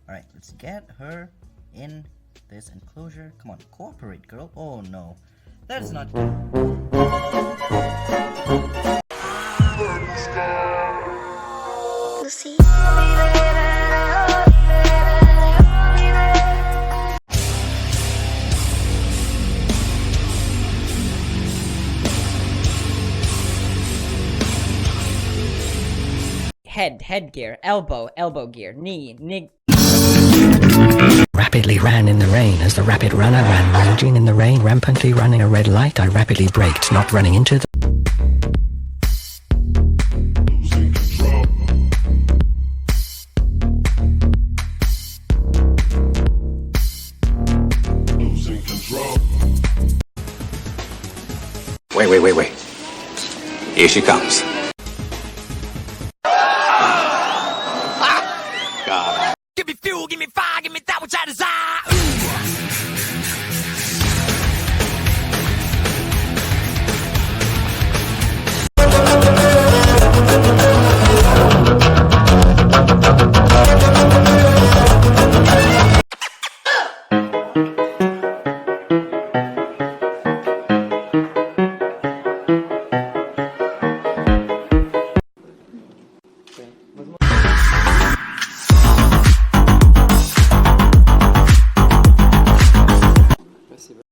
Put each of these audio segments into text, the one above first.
Alright, let's get her in this enclosure. Come on, cooperate, girl. Oh no, that's not good. Lucy. Headgear, elbow gear, knee. Rapidly ran in the rain as the rapid runner ran, raging in the rain, rampantly running a red light. I rapidly braked, not running into the... Wait. Here she comes. Give me fuel, give me fire, give me that which I desire.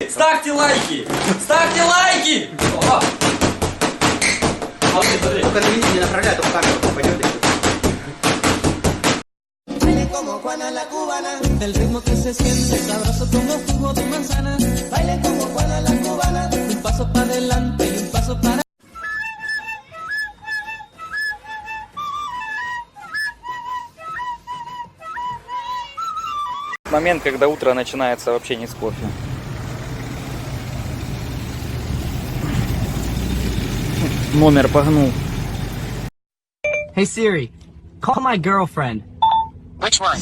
Ставьте лайки! Ставьте лайки! Только не направляй, только камеру пойдет. Baile como Juana la cubana, el ritmo que se siente sabroso como jugo de manzana. Baile como Juana la cubana, un paso para adelante y un paso para... Момент, когда утро начинается вообще не с кофе. Номер погнул. Hey Siri, call my girlfriend. Which one?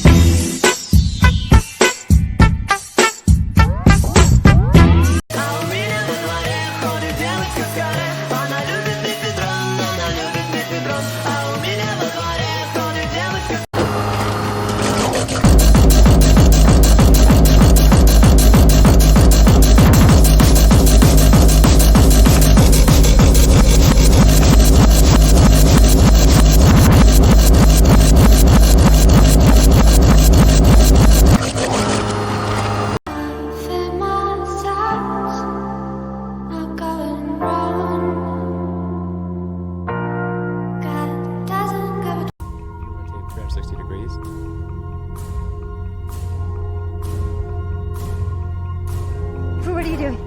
What are you doing?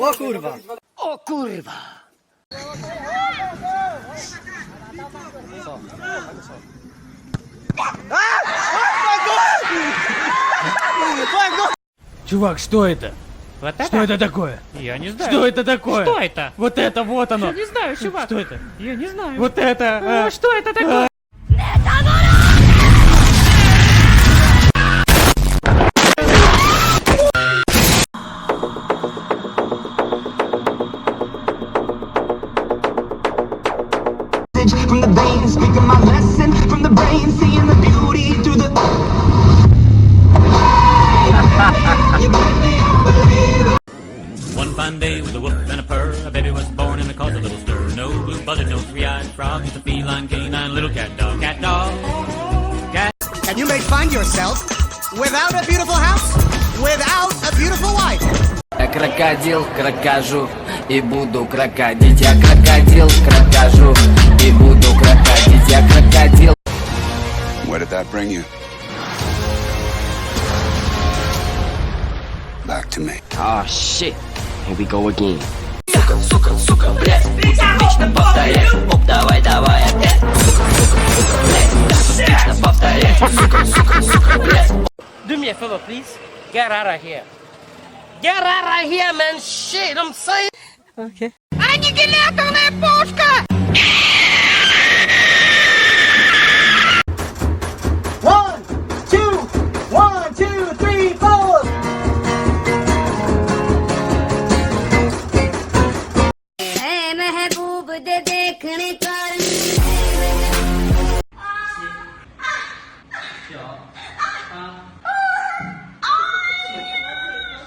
O kurwa! O kurwa! Чувак, что это? Вот это? Что это такое? Я не знаю. Что это такое? Что это? Вот это, вот оно! Я не знаю, чувак. Что это? Я не знаю. Вот это! Что это такое? From the vein, speaking my lesson from the brain, seeing the beauty through the... One fine day with a whoop and a purr, a baby was born and it caused a little stir. No blue buzzard, no three-eyed frog, just a feline canine, little cat dog. Cat dog. Cat. And you may find yourself without a beautiful house, without a beautiful wife. Я крокодил, крокожу и буду крокодить. Я крокодил, крокожу и буду крокодить. Я крокодил. Where did that bring you? Back to me. Oh shit, here we go again. Сука, блядь, вечно повторяй. Оп, давай опять. Сука, блядь, вечно повторяй. Сука, блядь. Do me a favor, please. Get out of here. Get out of here, man. Shit, I'm saying. Okay. Аннигиляторная пушка! 1, 2, 1, 2, 3, 4. है महबूब दे देखने का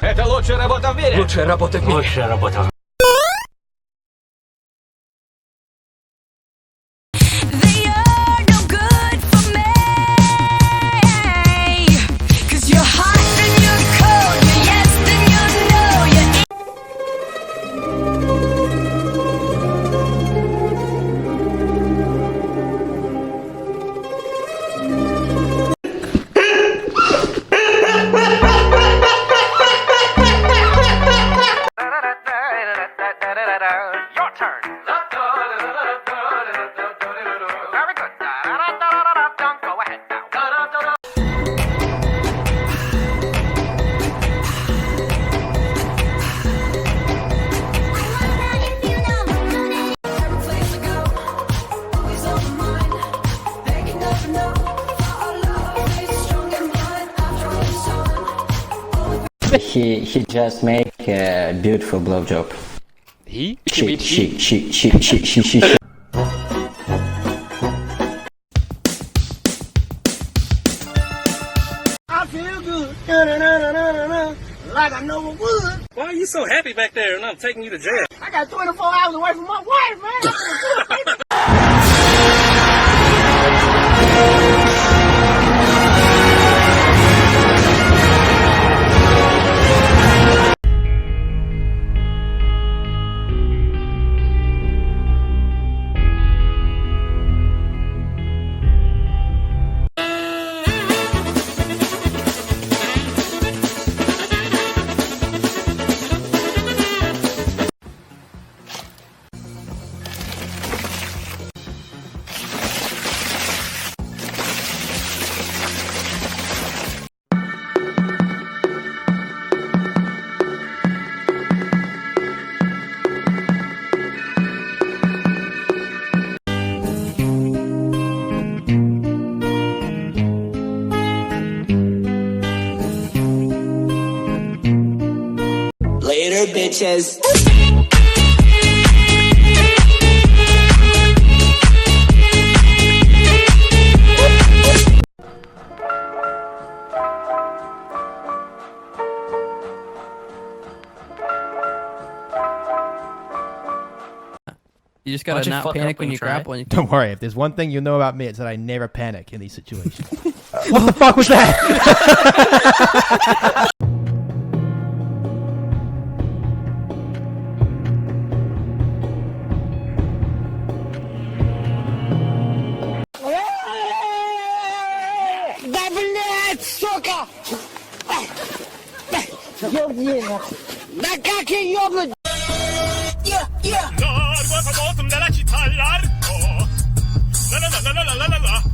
Это лучшая работа в мире. Лучшая работа в мире. Лучшая работа. Your turn. Very good. Go ahead now. He just make a beautiful blowjob. He? She. I feel good. Na-na-na-na-na-na, like I know it would. Why are you so happy back there and I'm taking you to jail? I got 24 hours away from my wife, man. Later, bitches. You just gotta not panic when you grapple. And Don't worry. If there's one thing you know about me, it's that I never panic in these situations. What the fuck was that? Да, блядь, сука! Ёбни нахуй! Да как я ёбнуть? Largo a del largo. La la la la la la la la.